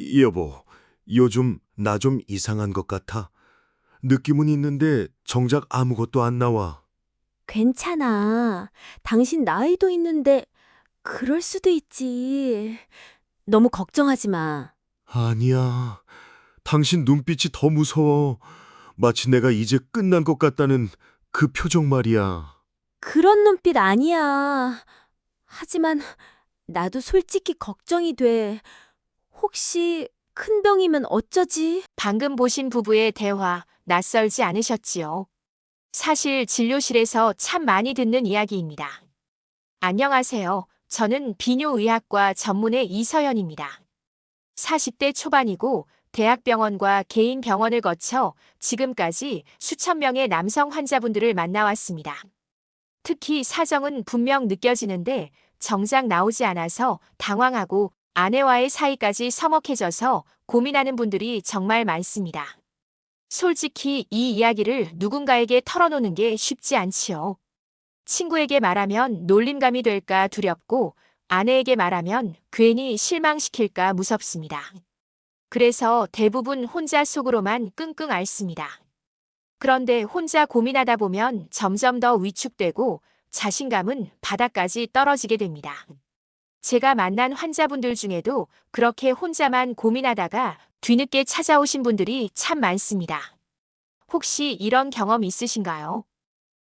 여보, 요즘 나 좀 이상한 것 같아. 느낌은 있는데 정작 아무것도 안 나와. 괜찮아. 당신 나이도 있는데 그럴 수도 있지. 너무 걱정하지 마. 아니야. 당신 눈빛이 더 무서워. 마치 내가 이제 끝난 것 같다는 그 표정 말이야. 그런 눈빛 아니야. 하지만 나도 솔직히 걱정이 돼. 혹시 큰 병이면 어쩌지? 방금 보신 부부의 대화 낯설지 않으셨지요? 사실 진료실에서 참 많이 듣는 이야기입니다. 안녕하세요. 저는 비뇨의학과 전문의 이서연입니다. 40대 초반이고 대학병원과 개인 병원을 거쳐 지금까지 수천 명의 남성 환자분들을 만나왔습니다. 특히 사정은 분명 느껴지는데 정작 나오지 않아서 당황하고 아내와의 사이까지 서먹해져서 고민하는 분들이 정말 많습니다. 솔직히 이 이야기를 누군가에게 털어놓는 게 쉽지 않지요. 친구에게 말하면 놀림감이 될까 두렵고 아내에게 말하면 괜히 실망시킬까 무섭습니다. 그래서 대부분 혼자 속으로만 끙끙 앓습니다. 그런데 혼자 고민하다 보면 점점 더 위축되고 자신감은 바닥까지 떨어지게 됩니다. 제가 만난 환자분들 중에도 그렇게 혼자만 고민하다가 뒤늦게 찾아오신 분들이 참 많습니다. 혹시 이런 경험 있으신가요?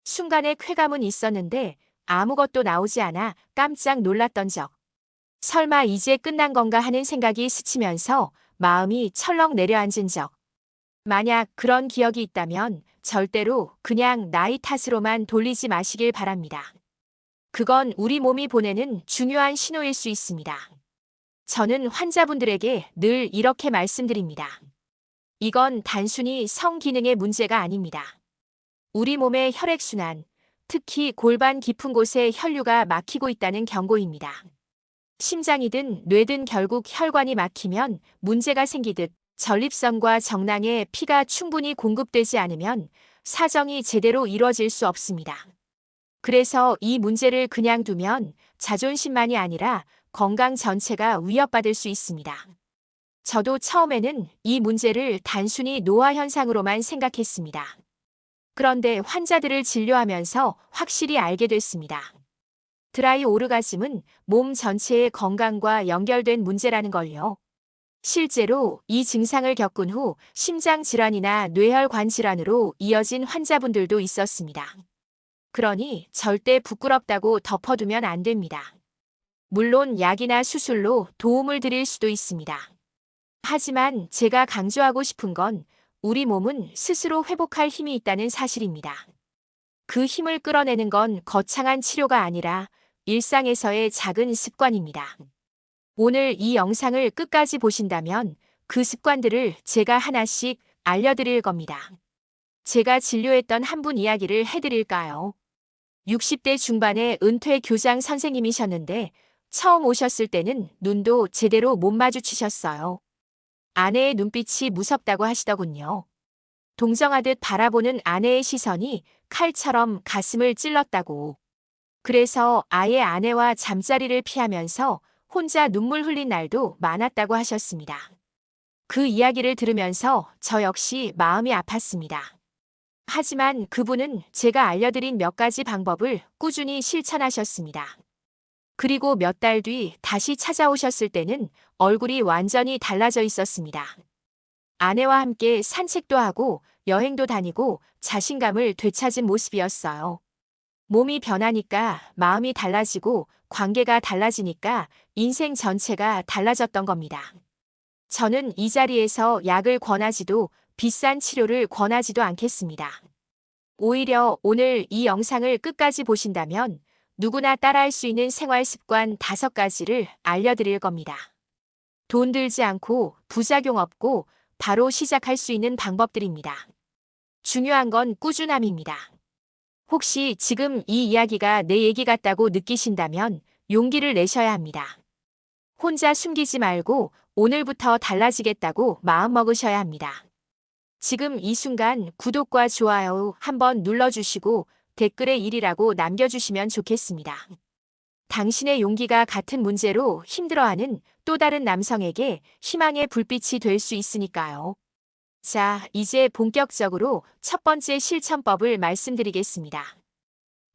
순간의 쾌감은 있었는데 아무것도 나오지 않아 깜짝 놀랐던 적. 설마 이제 끝난 건가 하는 생각이 스치면서 마음이 철렁 내려앉은 적. 만약 그런 기억이 있다면 절대로 그냥 나이 탓으로만 돌리지 마시길 바랍니다. 그건 우리 몸이 보내는 중요한 신호일 수 있습니다. 저는 환자분들에게 늘 이렇게 말씀드립니다. 이건 단순히 성기능의 문제가 아닙니다. 우리 몸의 혈액순환, 특히 골반 깊은 곳에 혈류가 막히고 있다는 경고입니다. 심장이든 뇌든 결국 혈관이 막히면 문제가 생기듯 전립선과 정낭에 피가 충분히 공급되지 않으면 사정이 제대로 이루어질 수 없습니다. 그래서 이 문제를 그냥 두면 자존심만이 아니라 건강 전체가 위협받을 수 있습니다. 저도 처음에는 이 문제를 단순히 노화 현상으로만 생각했습니다. 그런데 환자들을 진료하면서 확실히 알게 됐습니다. 드라이 오르가즘은 몸 전체의 건강과 연결된 문제라는 걸요. 실제로 이 증상을 겪은 후 심장 질환이나 뇌혈관 질환으로 이어진 환자분들도 있었습니다. 그러니 절대 부끄럽다고 덮어두면 안 됩니다. 물론 약이나 수술로 도움을 드릴 수도 있습니다. 하지만 제가 강조하고 싶은 건 우리 몸은 스스로 회복할 힘이 있다는 사실입니다. 그 힘을 끌어내는 건 거창한 치료가 아니라 일상에서의 작은 습관입니다. 오늘 이 영상을 끝까지 보신다면 그 습관들을 제가 하나씩 알려드릴 겁니다. 제가 진료했던 한 분 이야기를 해드릴까요? 60대 중반의 은퇴 교장 선생님이셨는데 처음 오셨을 때는 눈도 제대로 못 마주치셨어요. 아내의 눈빛이 무섭다고 하시더군요. 동정하듯 바라보는 아내의 시선이 칼처럼 가슴을 찔렀다고. 그래서 아예 아내와 잠자리를 피하면서 혼자 눈물 흘린 날도 많았다고 하셨습니다. 그 이야기를 들으면서 저 역시 마음이 아팠습니다. 하지만 그분은 제가 알려드린 몇 가지 방법을 꾸준히 실천하셨습니다. 그리고 몇 달 뒤 다시 찾아오셨을 때는 얼굴이 완전히 달라져 있었습니다. 아내와 함께 산책도 하고 여행도 다니고 자신감을 되찾은 모습이었어요. 몸이 변하니까 마음이 달라지고 관계가 달라지니까 인생 전체가 달라졌던 겁니다. 저는 이 자리에서 약을 권하지도 비싼 치료를 권하지도 않겠습니다. 오히려 오늘 이 영상을 끝까지 보신다면 누구나 따라할 수 있는 생활 습관 5가지를 알려드릴 겁니다. 돈 들지 않고 부작용 없고 바로 시작할 수 있는 방법들입니다. 중요한 건 꾸준함입니다. 혹시 지금 이 이야기가 내 얘기 같다고 느끼신다면 용기를 내셔야 합니다. 혼자 숨기지 말고 오늘부터 달라지겠다고 마음먹으셔야 합니다. 지금 이 순간 구독과 좋아요 한번 눌러주시고 댓글에 1이라고 남겨주시면 좋겠습니다. 당신의 용기가 같은 문제로 힘들어하는 또 다른 남성에게 희망의 불빛이 될 수 있으니까요. 자, 이제 본격적으로 첫 번째 실천법을 말씀드리겠습니다.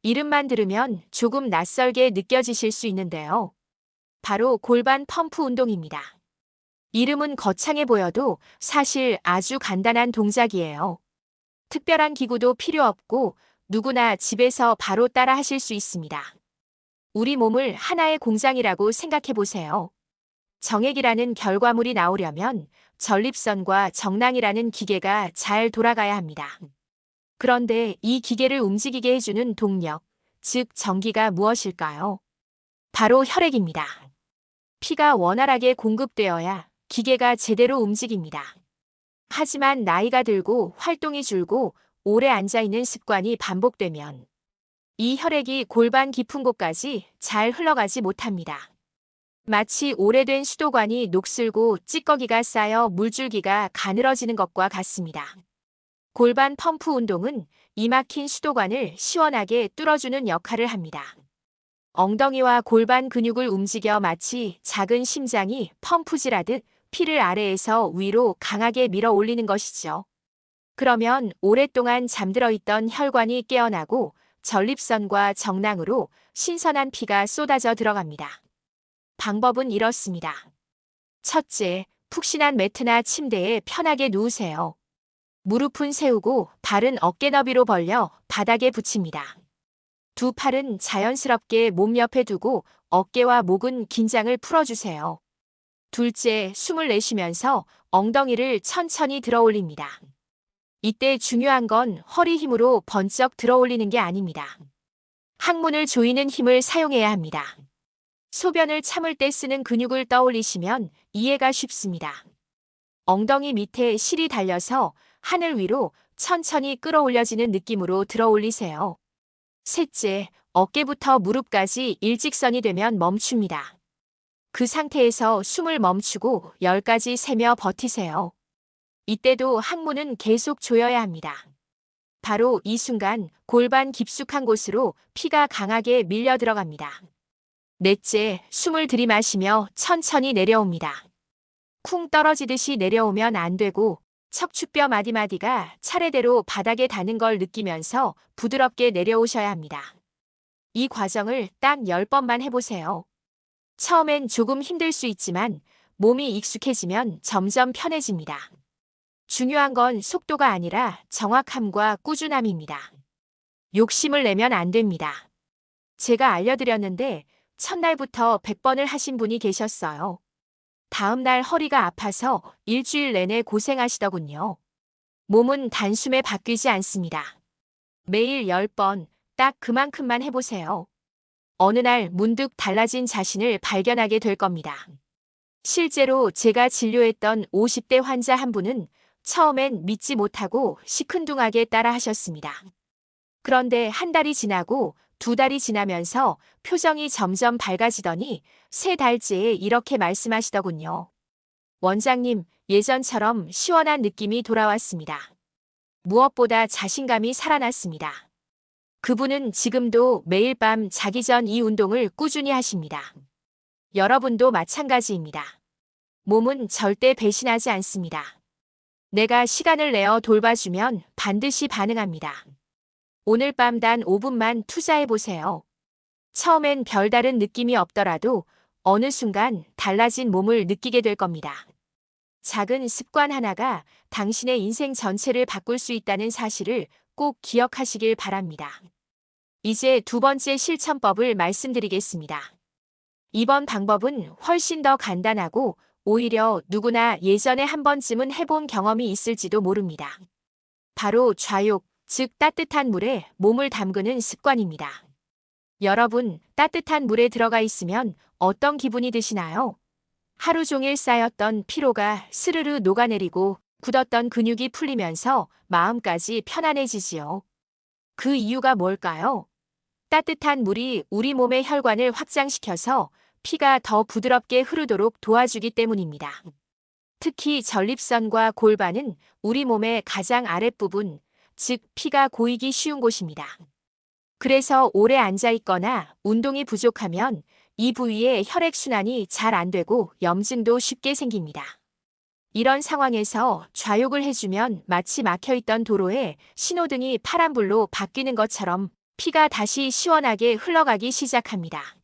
이름만 들으면 조금 낯설게 느껴지실 수 있는데요. 바로 골반 펌프 운동입니다. 이름은 거창해 보여도 사실 아주 간단한 동작이에요. 특별한 기구도 필요 없고 누구나 집에서 바로 따라 하실 수 있습니다. 우리 몸을 하나의 공장이라고 생각해 보세요. 정액이라는 결과물이 나오려면 전립선과 정낭이라는 기계가 잘 돌아가야 합니다. 그런데 이 기계를 움직이게 해주는 동력, 즉 전기가 무엇일까요? 바로 혈액입니다. 피가 원활하게 공급되어야 기계가 제대로 움직입니다. 하지만 나이가 들고 활동이 줄고 오래 앉아있는 습관이 반복되면 이 혈액이 골반 깊은 곳까지 잘 흘러가지 못합니다. 마치 오래된 수도관이 녹슬고 찌꺼기가 쌓여 물줄기가 가늘어지는 것과 같습니다. 골반 펌프 운동은 이 막힌 수도관을 시원하게 뚫어주는 역할을 합니다. 엉덩이와 골반 근육을 움직여 마치 작은 심장이 펌프질하듯 피를 아래에서 위로 강하게 밀어 올리는 것이죠. 그러면 오랫동안 잠들어 있던 혈관이 깨어나고 전립선과 정낭으로 신선한 피가 쏟아져 들어갑니다. 방법은 이렇습니다. 첫째, 푹신한 매트나 침대에 편하게 누우세요. 무릎은 세우고 발은 어깨 너비로 벌려 바닥에 붙입니다. 두 팔은 자연스럽게 몸 옆에 두고 어깨와 목은 긴장을 풀어주세요. 둘째, 숨을 내쉬면서 엉덩이를 천천히 들어 올립니다. 이때 중요한 건 허리 힘으로 번쩍 들어 올리는 게 아닙니다. 항문을 조이는 힘을 사용해야 합니다. 소변을 참을 때 쓰는 근육을 떠올리시면 이해가 쉽습니다. 엉덩이 밑에 실이 달려서 하늘 위로 천천히 끌어올려지는 느낌으로 들어 올리세요. 셋째, 어깨부터 무릎까지 일직선이 되면 멈춥니다. 그 상태에서 숨을 멈추고 10까지 세며 버티세요. 이때도 항문은 계속 조여야 합니다. 바로 이 순간 골반 깊숙한 곳으로 피가 강하게 밀려 들어갑니다. 넷째, 숨을 들이마시며 천천히 내려옵니다. 쿵 떨어지듯이 내려오면 안 되고 척추뼈 마디마디가 차례대로 바닥에 닿는 걸 느끼면서 부드럽게 내려오셔야 합니다. 이 과정을 딱 10번만 해보세요. 처음엔 조금 힘들 수 있지만 몸이 익숙해지면 점점 편해집니다. 중요한 건 속도가 아니라 정확함과 꾸준함입니다. 욕심을 내면 안 됩니다. 제가 알려드렸는데 첫날부터 100번을 하신 분이 계셨어요. 다음 날 허리가 아파서 일주일 내내 고생하시더군요. 몸은 단숨에 바뀌지 않습니다. 매일 10번, 딱 그만큼만 해보세요. 어느 날 문득 달라진 자신을 발견하게 될 겁니다. 실제로 제가 진료했던 50대 환자 한 분은 처음엔 믿지 못하고 시큰둥하게 따라 하셨습니다. 그런데 한 달이 지나고 2달이 지나면서 표정이 점점 밝아지더니 3달째에 이렇게 말씀하시더군요. 원장님, 예전처럼 시원한 느낌이 돌아왔습니다. 무엇보다 자신감이 살아났습니다. 그분은 지금도 매일 밤 자기 전 이 운동을 꾸준히 하십니다. 여러분도 마찬가지입니다. 몸은 절대 배신하지 않습니다. 내가 시간을 내어 돌봐주면 반드시 반응합니다. 오늘 밤 단 5분만 투자해보세요. 처음엔 별다른 느낌이 없더라도 어느 순간 달라진 몸을 느끼게 될 겁니다. 작은 습관 하나가 당신의 인생 전체를 바꿀 수 있다는 사실을 꼭 기억하시길 바랍니다. 이제 두 번째 실천법을 말씀드리겠습니다. 이번 방법은 훨씬 더 간단하고 오히려 누구나 예전에 한 번쯤은 해본 경험이 있을지도 모릅니다. 바로 좌욕, 즉 따뜻한 물에 몸을 담그는 습관입니다. 여러분, 따뜻한 물에 들어가 있으면 어떤 기분이 드시나요? 하루 종일 쌓였던 피로가 스르르 녹아내리고 굳었던 근육이 풀리면서 마음까지 편안해지지요. 그 이유가 뭘까요? 따뜻한 물이 우리 몸의 혈관을 확장시켜서 피가 더 부드럽게 흐르도록 도와주기 때문입니다. 특히 전립선과 골반은 우리 몸의 가장 아랫부분, 즉 피가 고이기 쉬운 곳입니다. 그래서 오래 앉아 있거나 운동이 부족하면 이 부위에 혈액순환이 잘 안 되고 염증도 쉽게 생깁니다. 이런 상황에서 좌욕을 해주면 마치 막혀있던 도로에 신호등이 파란불로 바뀌는 것처럼 피가 다시 시원하게 흘러가기 시작합니다.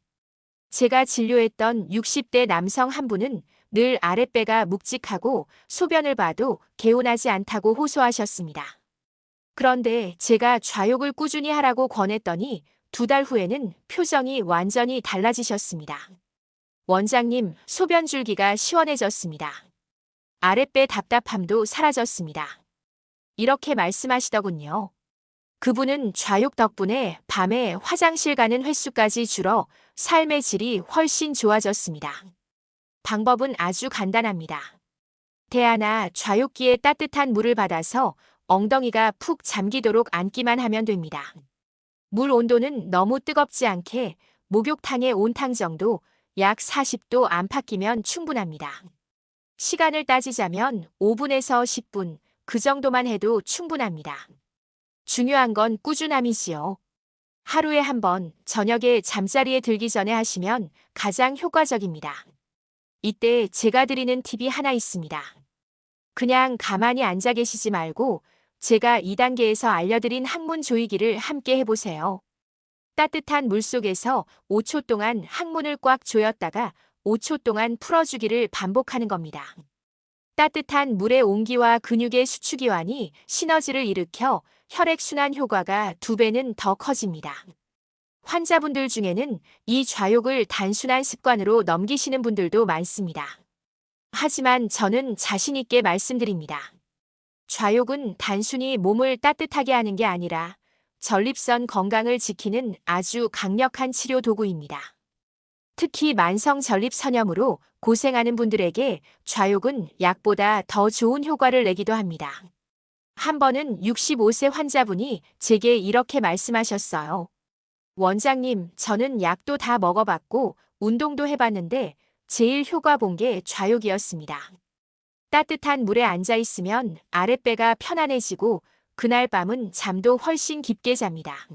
제가 진료했던 60대 남성 한 분은 늘 아랫배가 묵직하고 소변을 봐도 개운하지 않다고 호소하셨습니다. 그런데 제가 좌욕을 꾸준히 하라고 권했더니 2달 후에는 표정이 완전히 달라지셨습니다. 원장님, 소변 줄기가 시원해졌습니다. 아랫배 답답함도 사라졌습니다. 이렇게 말씀하시더군요. 그분은 좌욕 덕분에 밤에 화장실 가는 횟수까지 줄어 삶의 질이 훨씬 좋아졌습니다. 방법은 아주 간단합니다. 대하나 좌욕기에 따뜻한 물을 받아서 엉덩이가 푹 잠기도록 앉기만 하면 됩니다. 물 온도는 너무 뜨겁지 않게 목욕탕의 온탕 정도 약 40도 안팎이면 충분합니다. 시간을 따지자면 5분에서 10분, 그 정도만 해도 충분합니다. 중요한 건 꾸준함이지요. 하루에 한 번, 저녁에 잠자리에 들기 전에 하시면 가장 효과적입니다. 이때 제가 드리는 팁이 하나 있습니다. 그냥 가만히 앉아 계시지 말고 제가 2단계에서 알려드린 항문 조이기를 함께 해보세요. 따뜻한 물 속에서 5초 동안 항문을 꽉 조였다가 5초 동안 풀어주기를 반복하는 겁니다. 따뜻한 물의 온기와 근육의 수축이완이 시너지를 일으켜 혈액순환 효과가 2배는 더 커집니다. 환자분들 중에는 이 좌욕을 단순한 습관으로 넘기시는 분들도 많습니다. 하지만 저는 자신 있게 말씀드립니다. 좌욕은 단순히 몸을 따뜻하게 하는 게 아니라 전립선 건강을 지키는 아주 강력한 치료 도구입니다. 특히 만성 전립선염으로 고생하는 분들에게 좌욕은 약보다 더 좋은 효과를 내기도 합니다. 한 번은 65세 환자분이 제게 이렇게 말씀하셨어요. 원장님, 저는 약도 다 먹어봤고 운동도 해봤는데 제일 효과 본 게 좌욕이었습니다. 따뜻한 물에 앉아 있으면 아랫배가 편안해지고 그날 밤은 잠도 훨씬 깊게 잡니다.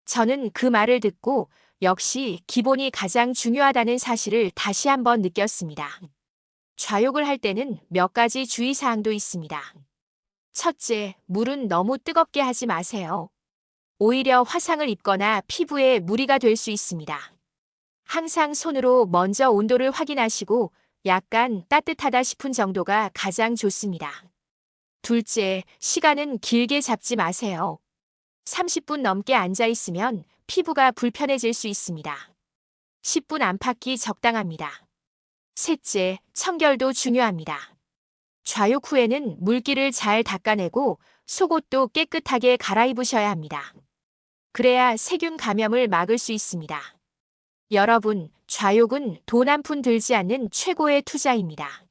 저는 그 말을 듣고 역시 기본이 가장 중요하다는 사실을 다시 한번 느꼈습니다. 좌욕을 할 때는 몇 가지 주의사항도 있습니다. 첫째, 물은 너무 뜨겁게 하지 마세요. 오히려 화상을 입거나 피부에 무리가 될 수 있습니다. 항상 손으로 먼저 온도를 확인하시고 약간 따뜻하다 싶은 정도가 가장 좋습니다. 둘째, 시간은 길게 잡지 마세요. 30분 넘게 앉아 있으면 피부가 불편해질 수 있습니다. 10분 안팎이 적당합니다. 셋째, 청결도 중요합니다. 좌욕 후에는 물기를 잘 닦아내고 속옷도 깨끗하게 갈아입으셔야 합니다. 그래야 세균 감염을 막을 수 있습니다. 여러분, 좌욕은 돈 한 푼 들지 않는 최고의 투자입니다.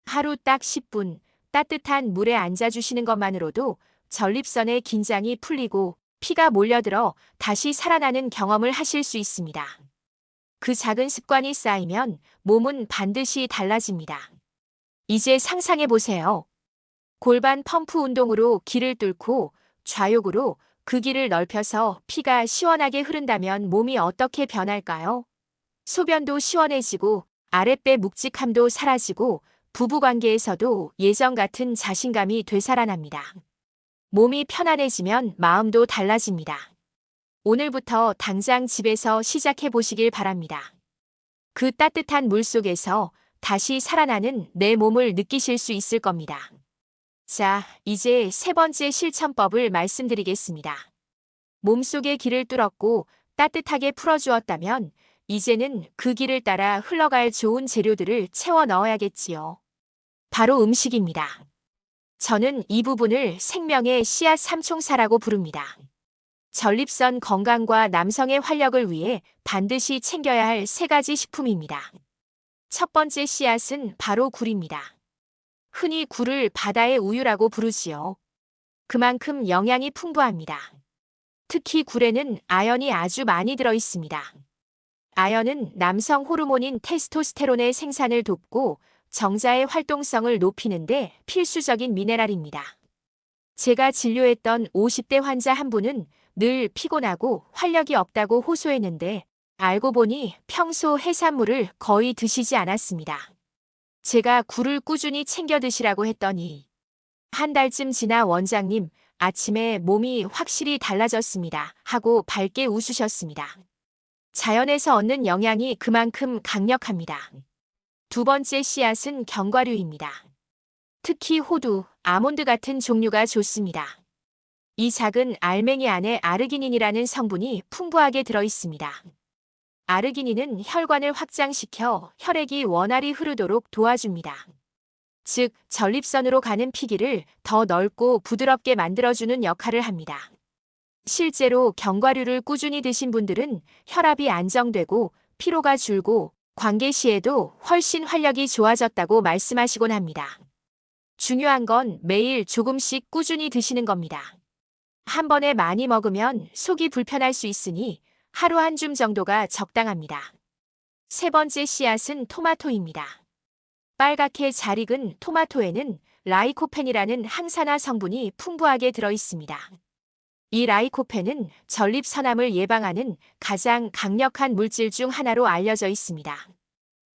하루 딱 10분 따뜻한 물에 앉아주시는 것만으로도 전립선의 긴장이 풀리고 피가 몰려들어 다시 살아나는 경험을 하실 수 있습니다. 그 작은 습관이 쌓이면 몸은 반드시 달라집니다. 이제 상상해 보세요. 골반 펌프 운동으로 길을 뚫고 좌욕으로 그 길을 넓혀서 피가 시원하게 흐른다면 몸이 어떻게 변할까요? 소변도 시원해지고 아랫배 묵직함도 사라지고 부부관계에서도 예전 같은 자신감이 되살아납니다. 몸이 편안해지면 마음도 달라집니다. 오늘부터 당장 집에서 시작해 보시길 바랍니다. 그 따뜻한 물 속에서 다시 살아나는 내 몸을 느끼실 수 있을 겁니다. 자, 이제 3번째 실천법을 말씀드리겠습니다. 몸속의 길을 뚫었고 따뜻하게 풀어주었다면 이제는 그 길을 따라 흘러갈 좋은 재료들을 채워 넣어야겠지요. 바로 음식입니다. 저는 이 부분을 생명의 씨앗 삼총사라고 부릅니다. 전립선 건강과 남성의 활력을 위해 반드시 챙겨야 할 3가지 식품입니다. 첫 번째 씨앗은 바로 굴입니다. 흔히 굴을 바다의 우유라고 부르지요. 그만큼 영양이 풍부합니다. 특히 굴에는 아연이 아주 많이 들어 있습니다. 아연은 남성 호르몬인 테스토스테론의 생산을 돕고 정자의 활동성을 높이는데 필수적인 미네랄입니다. 제가 진료했던 50대 환자 한 분은 늘 피곤하고 활력이 없다고 호소했는데 알고 보니 평소 해산물을 거의 드시지 않았습니다. 제가 굴을 꾸준히 챙겨 드시라고 했더니 한 달쯤 지나 원장님, 아침에 몸이 확실히 달라졌습니다. 하고 밝게 웃으셨습니다. 자연에서 얻는 영양이 그만큼 강력합니다. 두 번째 씨앗은 견과류입니다. 특히 호두, 아몬드 같은 종류가 좋습니다. 이 작은 알맹이 안에 아르기닌이라는 성분이 풍부하게 들어 있습니다. 아르기닌은 혈관을 확장시켜 혈액이 원활히 흐르도록 도와줍니다. 즉, 전립선으로 가는 피기를 더 넓고 부드럽게 만들어주는 역할을 합니다. 실제로 견과류를 꾸준히 드신 분들은 혈압이 안정되고 피로가 줄고 관계 시에도 훨씬 활력이 좋아졌다고 말씀하시곤 합니다. 중요한 건 매일 조금씩 꾸준히 드시는 겁니다. 한 번에 많이 먹으면 속이 불편할 수 있으니 하루 한 줌 정도가 적당합니다. 세 번째 씨앗은 토마토입니다. 빨갛게 잘 익은 토마토에는 라이코펜이라는 항산화 성분이 풍부하게 들어 있습니다. 이 라이코펜은 전립선암을 예방하는 가장 강력한 물질 중 하나로 알려져 있습니다.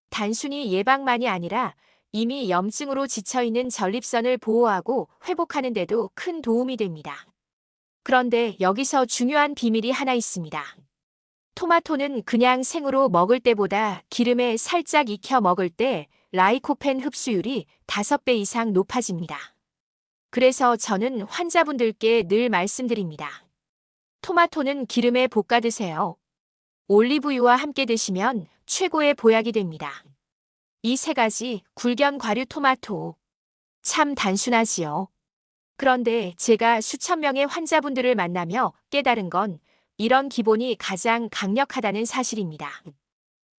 단순히 예방만이 아니라 이미 염증으로 지쳐있는 전립선을 보호하고 회복하는 데도 큰 도움이 됩니다. 그런데 여기서 중요한 비밀이 하나 있습니다. 토마토는 그냥 생으로 먹을 때보다 기름에 살짝 익혀 먹을 때 라이코펜 흡수율이 5배 이상 높아집니다. 그래서 저는 환자분들께 늘 말씀드립니다. 토마토는 기름에 볶아 드세요. 올리브유와 함께 드시면 최고의 보약이 됩니다. 이 세 가지 굴견 과류 토마토. 참 단순하지요. 그런데 제가 수천 명의 환자분들을 만나며 깨달은 건 이런 기본이 가장 강력하다는 사실입니다.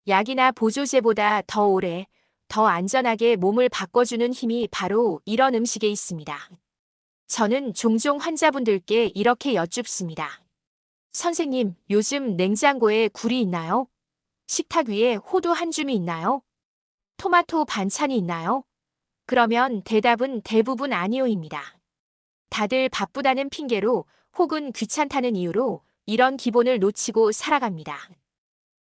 약이나 보조제보다 더 오래, 더 안전하게 몸을 바꿔주는 힘이 바로 이런 음식에 있습니다. 저는 종종 환자분들께 이렇게 여쭙습니다. 선생님, 요즘 냉장고에 굴이 있나요? 식탁 위에 호두 한 줌이 있나요? 토마토 반찬이 있나요? 그러면 대답은 대부분 아니오입니다. 다들 바쁘다는 핑계로 혹은 귀찮다는 이유로 이런 기본을 놓치고 살아갑니다.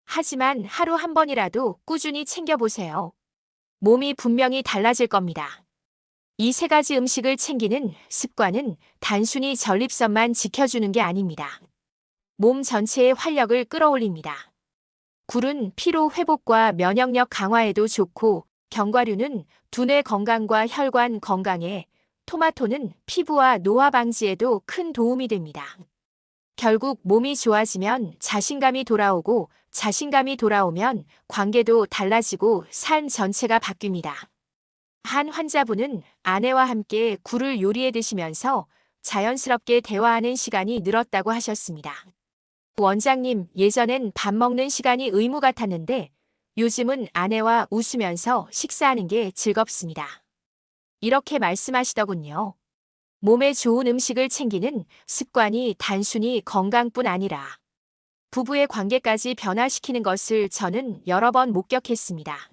하지만 하루 한 번이라도 꾸준히 챙겨보세요. 몸이 분명히 달라질 겁니다. 이 세 가지 음식을 챙기는 습관은 단순히 전립선만 지켜주는 게 아닙니다. 몸 전체의 활력을 끌어올립니다. 굴은 피로 회복과 면역력 강화에도 좋고, 견과류는 두뇌 건강과 혈관 건강에, 토마토는 피부와 노화 방지에도 큰 도움이 됩니다. 결국 몸이 좋아지면 자신감이 돌아오고, 자신감이 돌아오면 관계도 달라지고 삶 전체가 바뀝니다. 한 환자분은 아내와 함께 굴을 요리해 드시면서 자연스럽게 대화하는 시간이 늘었다고 하셨습니다. 원장님, 예전엔 밥 먹는 시간이 의무 같았는데 요즘은 아내와 웃으면서 식사하는 게 즐겁습니다. 이렇게 말씀하시더군요. 몸에 좋은 음식을 챙기는 습관이 단순히 건강뿐 아니라 부부의 관계까지 변화시키는 것을 저는 여러 번 목격했습니다.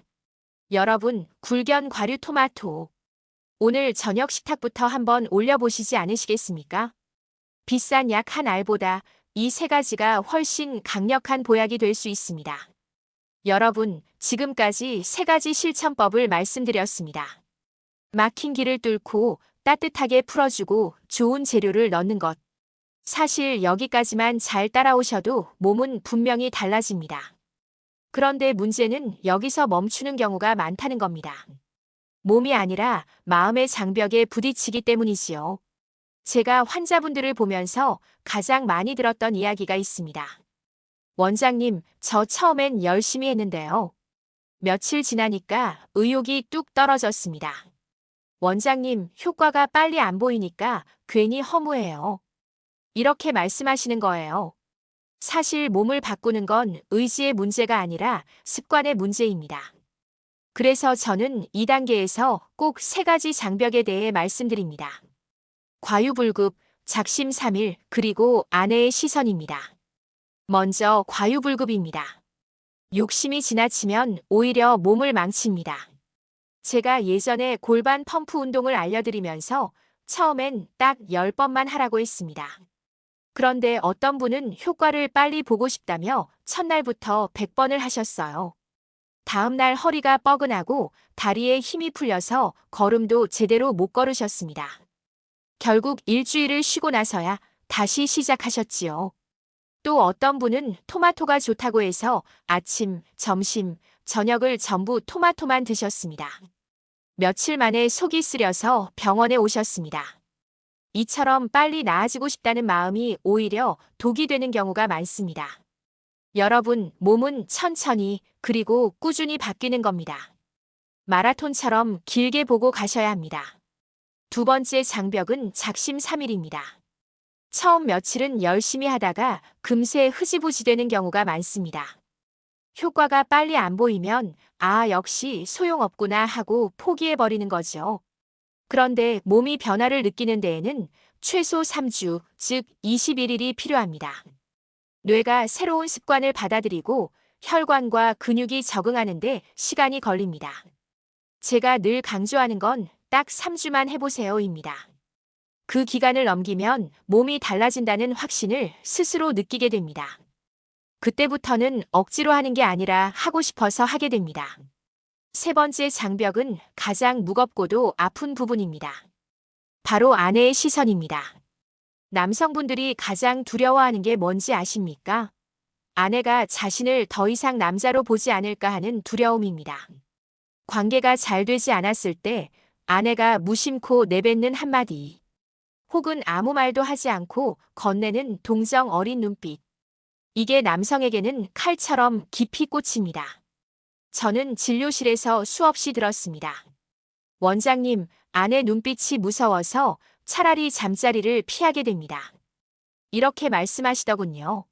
여러분, 굴견 과류 토마토. 오늘 저녁 식탁부터 한번 올려보시지 않으시겠습니까? 비싼 약 한 알보다 이 세 가지가 훨씬 강력한 보약이 될 수 있습니다. 여러분, 지금까지 세 가지 실천법을 말씀드렸습니다. 막힌 길을 뚫고 따뜻하게 풀어주고 좋은 재료를 넣는 것. 사실 여기까지만 잘 따라오셔도 몸은 분명히 달라집니다. 그런데 문제는 여기서 멈추는 경우가 많다는 겁니다. 몸이 아니라 마음의 장벽에 부딪히기 때문이지요. 제가 환자분들을 보면서 가장 많이 들었던 이야기가 있습니다. 원장님, 저 처음엔 열심히 했는데요. 며칠 지나니까 의욕이 뚝 떨어졌습니다. 원장님, 효과가 빨리 안 보이니까 괜히 허무해요. 이렇게 말씀하시는 거예요. 사실 몸을 바꾸는 건 의지의 문제가 아니라 습관의 문제입니다. 그래서 저는 2단계에서 꼭 세 가지 장벽에 대해 말씀드립니다. 과유불급, 작심삼일, 그리고 아내의 시선입니다. 먼저 과유불급입니다. 욕심이 지나치면 오히려 몸을 망칩니다. 제가 예전에 골반 펌프 운동을 알려드리면서 처음엔 딱 10번만 하라고 했습니다. 그런데 어떤 분은 효과를 빨리 보고 싶다며 첫날부터 100번을 하셨어요. 다음날 허리가 뻐근하고 다리에 힘이 풀려서 걸음도 제대로 못 걸으셨습니다. 결국 일주일을 쉬고 나서야 다시 시작하셨지요. 또 어떤 분은 토마토가 좋다고 해서 아침, 점심, 저녁을 전부 토마토만 드셨습니다. 며칠 만에 속이 쓰려서 병원에 오셨습니다. 이처럼 빨리 나아지고 싶다는 마음이 오히려 독이 되는 경우가 많습니다. 여러분, 몸은 천천히 그리고 꾸준히 바뀌는 겁니다. 마라톤처럼 길게 보고 가셔야 합니다. 두 번째 장벽은 작심삼일입니다. 처음 며칠은 열심히 하다가 금세 흐지부지 되는 경우가 많습니다. 효과가 빨리 안 보이면 역시 소용없구나 하고 포기해버리는 거죠. 그런데 몸이 변화를 느끼는 데에는 최소 3주, 즉 21일이 필요합니다. 뇌가 새로운 습관을 받아들이고 혈관과 근육이 적응하는 데 시간이 걸립니다. 제가 늘 강조하는 건 딱 3주만 해보세요입니다. 그 기간을 넘기면 몸이 달라진다는 확신을 스스로 느끼게 됩니다. 그때부터는 억지로 하는 게 아니라 하고 싶어서 하게 됩니다. 세 번째 장벽은 가장 무겁고도 아픈 부분입니다. 바로 아내의 시선입니다. 남성분들이 가장 두려워하는 게 뭔지 아십니까? 아내가 자신을 더 이상 남자로 보지 않을까 하는 두려움입니다. 관계가 잘 되지 않았을 때 아내가 무심코 내뱉는 한마디, 혹은 아무 말도 하지 않고 건네는 동정 어린 눈빛. 이게 남성에게는 칼처럼 깊이 꽂힙니다. 저는 진료실에서 수없이 들었습니다. 원장님, 아내 눈빛이 무서워서 차라리 잠자리를 피하게 됩니다. 이렇게 말씀하시더군요.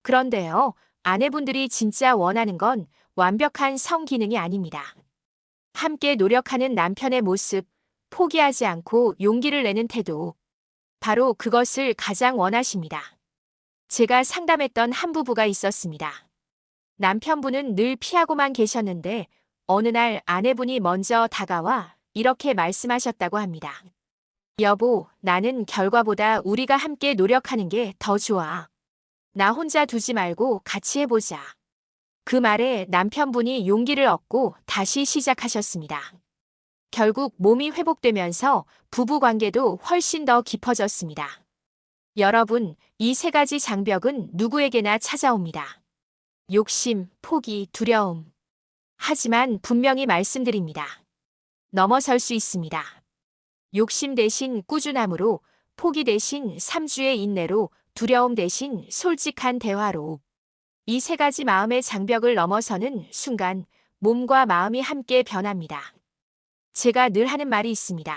그런데요, 아내분들이 진짜 원하는 건 완벽한 성기능이 아닙니다. 함께 노력하는 남편의 모습, 포기하지 않고 용기를 내는 태도, 바로 그것을 가장 원하십니다. 제가 상담했던 한 부부가 있었습니다. 남편분은 늘 피하고만 계셨는데 어느 날 아내분이 먼저 다가와 이렇게 말씀하셨다고 합니다. 여보, 나는 결과보다 우리가 함께 노력하는 게 더 좋아. 나 혼자 두지 말고 같이 해보자. 그 말에 남편분이 용기를 얻고 다시 시작하셨습니다. 결국 몸이 회복되면서 부부 관계도 훨씬 더 깊어졌습니다. 여러분, 이 세 가지 장벽은 누구에게나 찾아옵니다. 욕심, 포기, 두려움. 하지만 분명히 말씀드립니다. 넘어설 수 있습니다. 욕심 대신 꾸준함으로, 포기 대신 3주의 인내로, 두려움 대신 솔직한 대화로. 이 세 가지 마음의 장벽을 넘어서는 순간 몸과 마음이 함께 변합니다. 제가 늘 하는 말이 있습니다.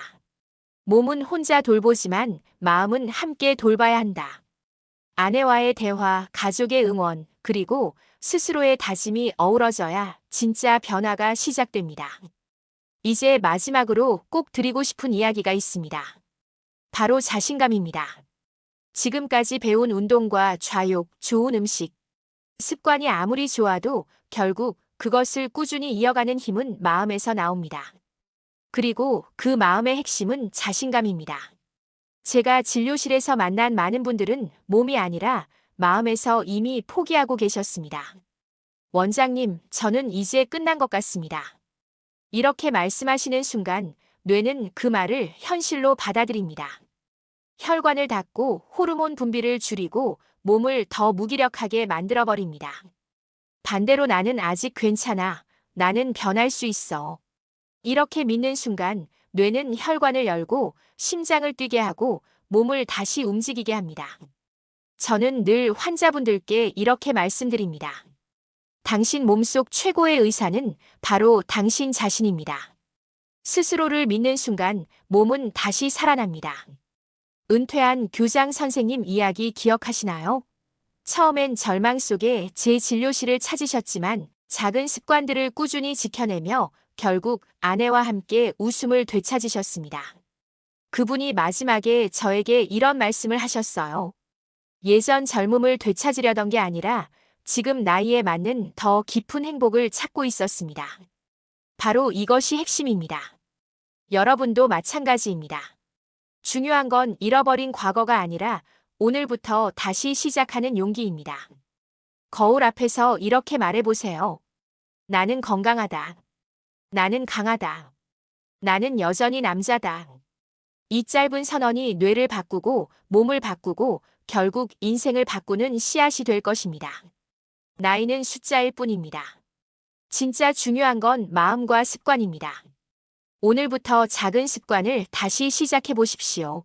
몸은 혼자 돌보지만 마음은 함께 돌봐야 한다. 아내와의 대화, 가족의 응원, 그리고 스스로의 다짐이 어우러져야 진짜 변화가 시작됩니다. 이제 마지막으로 꼭 드리고 싶은 이야기가 있습니다. 바로 자신감입니다. 지금까지 배운 운동과 좌욕, 좋은 음식, 습관이 아무리 좋아도 결국 그것을 꾸준히 이어가는 힘은 마음에서 나옵니다. 그리고 그 마음의 핵심은 자신감입니다. 제가 진료실에서 만난 많은 분들은 몸이 아니라 마음에서 이미 포기하고 계셨습니다. 원장님, 저는 이제 끝난 것 같습니다. 이렇게 말씀하시는 순간 뇌는 그 말을 현실로 받아들입니다. 혈관을 닫고 호르몬 분비를 줄이고 몸을 더 무기력하게 만들어버립니다. 반대로 나는 아직 괜찮아. 나는 변할 수 있어. 이렇게 믿는 순간 뇌는 혈관을 열고 심장을 뛰게 하고 몸을 다시 움직이게 합니다. 저는 늘 환자분들께 이렇게 말씀드립니다. 당신 몸속 최고의 의사는 바로 당신 자신입니다. 스스로를 믿는 순간 몸은 다시 살아납니다. 은퇴한 교장 선생님 이야기 기억하시나요? 처음엔 절망 속에 제 진료실을 찾으셨지만 작은 습관들을 꾸준히 지켜내며 결국 아내와 함께 웃음을 되찾으셨습니다. 그분이 마지막에 저에게 이런 말씀을 하셨어요. 예전 젊음을 되찾으려던 게 아니라 지금 나이에 맞는 더 깊은 행복을 찾고 있었습니다. 바로 이것이 핵심입니다. 여러분도 마찬가지입니다. 중요한 건 잃어버린 과거가 아니라 오늘부터 다시 시작하는 용기입니다. 거울 앞에서 이렇게 말해보세요. 나는 건강하다. 나는 강하다. 나는 여전히 남자다. 이 짧은 선언이 뇌를 바꾸고 몸을 바꾸고 결국 인생을 바꾸는 씨앗이 될 것입니다. 나이는 숫자일 뿐입니다. 진짜 중요한 건 마음과 습관입니다. 오늘부터 작은 습관을 다시 시작해 보십시오.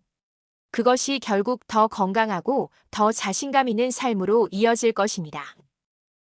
그것이 결국 더 건강하고 더 자신감 있는 삶으로 이어질 것입니다.